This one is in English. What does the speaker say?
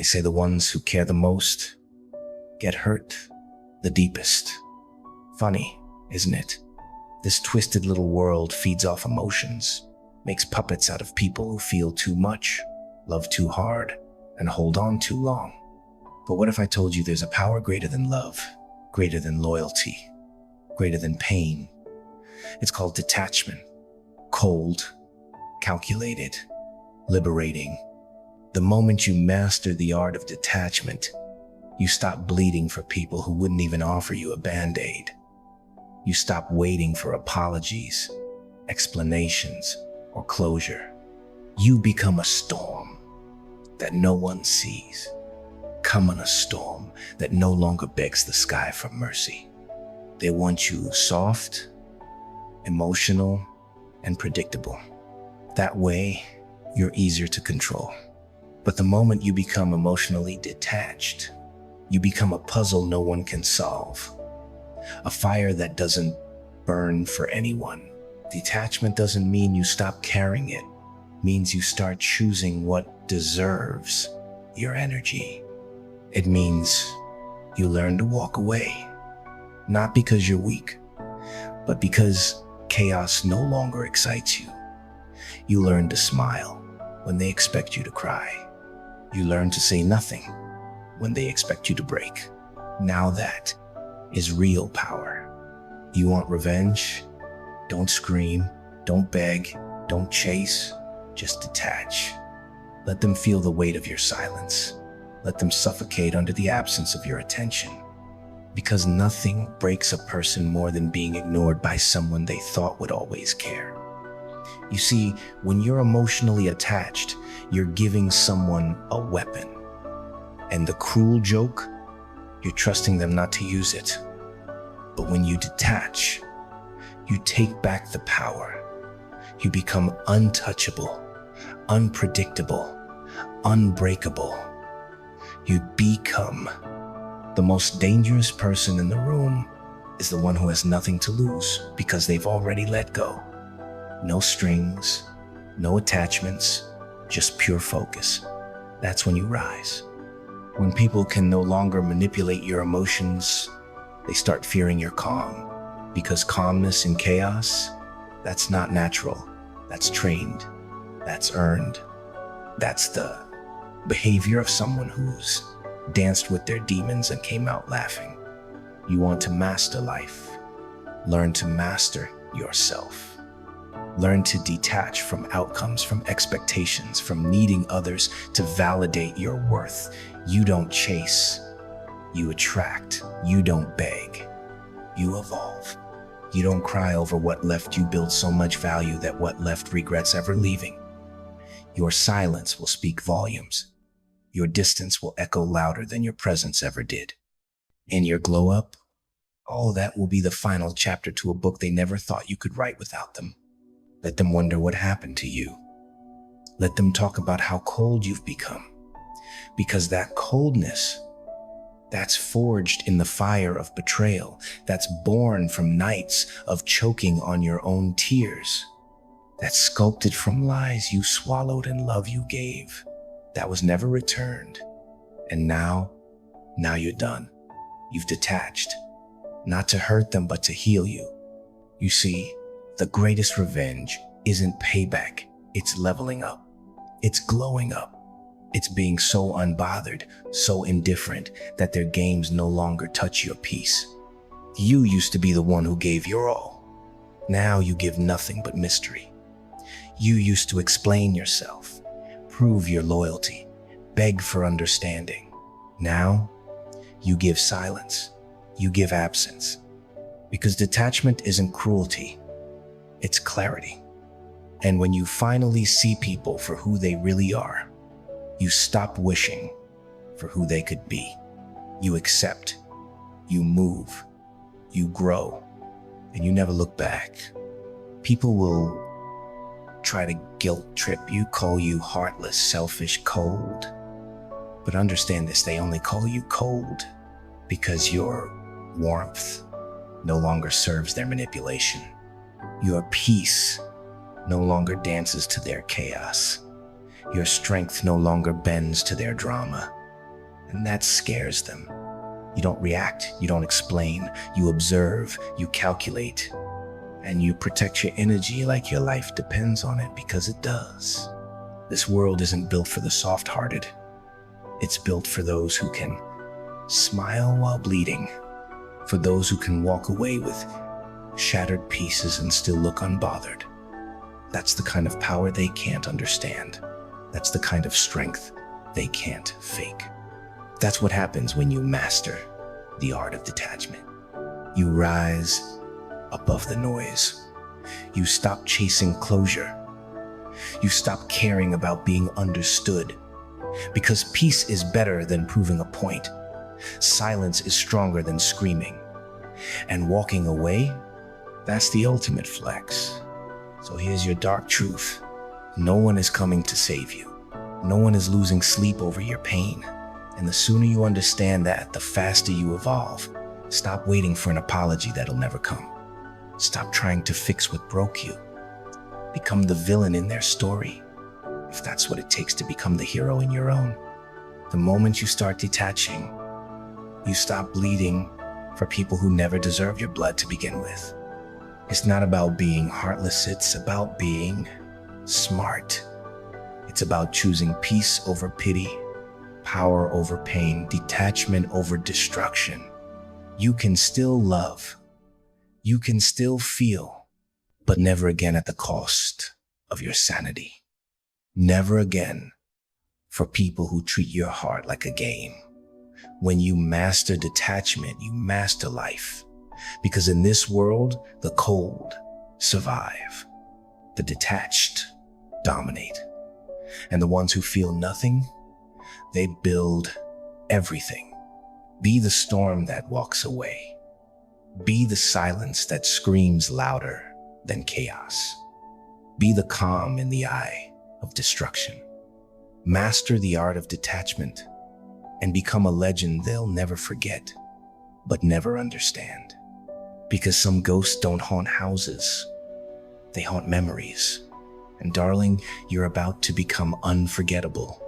They say the ones who care the most get hurt the deepest. Funny, isn't it? This twisted little world feeds off emotions, makes puppets out of people who feel too much, love too hard, and hold on too long. But what if I told you there's a power greater than love, greater than loyalty, greater than pain? It's called detachment. Cold, calculated, liberating. The moment you master the art of detachment, you stop bleeding for people who wouldn't even offer you a band-aid. You stop waiting for apologies, explanations, or closure. You become a storm that no one sees. Come on, a storm that no longer begs the sky for mercy. They want you soft, emotional, and predictable. That way, you're easier to control. But the moment you become emotionally detached, you become a puzzle no one can solve. A fire that doesn't burn for anyone. Detachment doesn't mean you stop carrying it. It means you start choosing what deserves your energy. It means you learn to walk away, not because you're weak, but because chaos no longer excites you. You learn to smile when they expect you to cry. You learn to say nothing when they expect you to break. Now that is real power. You want revenge? Don't scream, don't beg, don't chase, just detach. Let them feel the weight of your silence. Let them suffocate under the absence of your attention. Because nothing breaks a person more than being ignored by someone they thought would always care. You see, when you're emotionally attached, you're giving someone a weapon. And the cruel joke, you're trusting them not to use it. But when you detach, you take back the power. You become untouchable, unpredictable, unbreakable. You become the most dangerous person in the room is the one who has nothing to lose because they've already let go. No strings, no attachments, just pure focus. That's when you rise. When people can no longer manipulate your emotions, they start fearing your calm. Because calmness in chaos, that's not natural. That's trained. That's earned. That's the behavior of someone who's danced with their demons and came out laughing. You want to master life. Learn to master yourself. Learn to detach from outcomes, from expectations, from needing others to validate your worth. You don't chase. You attract. You don't beg. You evolve. You don't cry over what left. You build so much value that what left regrets ever leaving. Your silence will speak volumes. Your distance will echo louder than your presence ever did. In your glow up, all that will be the final chapter to a book they never thought you could write without them. Let them wonder what happened to you. Let them talk about how cold you've become. Because that coldness, that's forged in the fire of betrayal. That's born from nights of choking on your own tears. That's sculpted from lies you swallowed and love you gave. That was never returned. And now you're done. You've detached. Not to hurt them, but to heal you. You see, the greatest revenge isn't payback. It's leveling up. It's glowing up. It's being so unbothered, so indifferent that their games no longer touch your peace. You used to be the one who gave your all. Now you give nothing but mystery. You used to explain yourself, prove your loyalty, beg for understanding. Now you give silence. You give absence. Because detachment isn't cruelty. It's clarity. And when you finally see people for who they really are, you stop wishing for who they could be. You accept, you move, you grow, and you never look back. People will try to guilt trip you, call you heartless, selfish, cold. But understand this, they only call you cold because your warmth no longer serves their manipulation. Your peace no longer dances to their chaos. Your strength no longer bends to their drama. And that scares them. You don't react, you don't explain, you observe, you calculate, and you protect your energy like your life depends on it, because it does. This world isn't built for the soft-hearted. It's built for those who can smile while bleeding, for those who can walk away with shattered pieces and still look unbothered. That's the kind of power they can't understand. That's the kind of strength they can't fake. That's what happens when you master the art of detachment. You rise above the noise. You stop chasing closure. You stop caring about being understood, because peace is better than proving a point. Silence is stronger than screaming. And walking away, that's the ultimate flex. So here's your dark truth. No one is coming to save you. No one is losing sleep over your pain. And the sooner you understand that, the faster you evolve. Stop waiting for an apology that'll never come. Stop trying to fix what broke you. Become the villain in their story, if that's what it takes to become the hero in your own. The moment you start detaching, you stop bleeding for people who never deserved your blood to begin with. It's not about being heartless, it's about being smart. It's about choosing peace over pity, power over pain, detachment over destruction. You can still love, you can still feel, but never again at the cost of your sanity. Never again for people who treat your heart like a game. When you master detachment, you master life. Because in this world, the cold survive. The detached dominate. And the ones who feel nothing, they build everything. Be the storm that walks away. Be the silence that screams louder than chaos. Be the calm in the eye of destruction. Master the art of detachment and become a legend they'll never forget, but never understand. Because some ghosts don't haunt houses, they haunt memories. And darling, you're about to become unforgettable.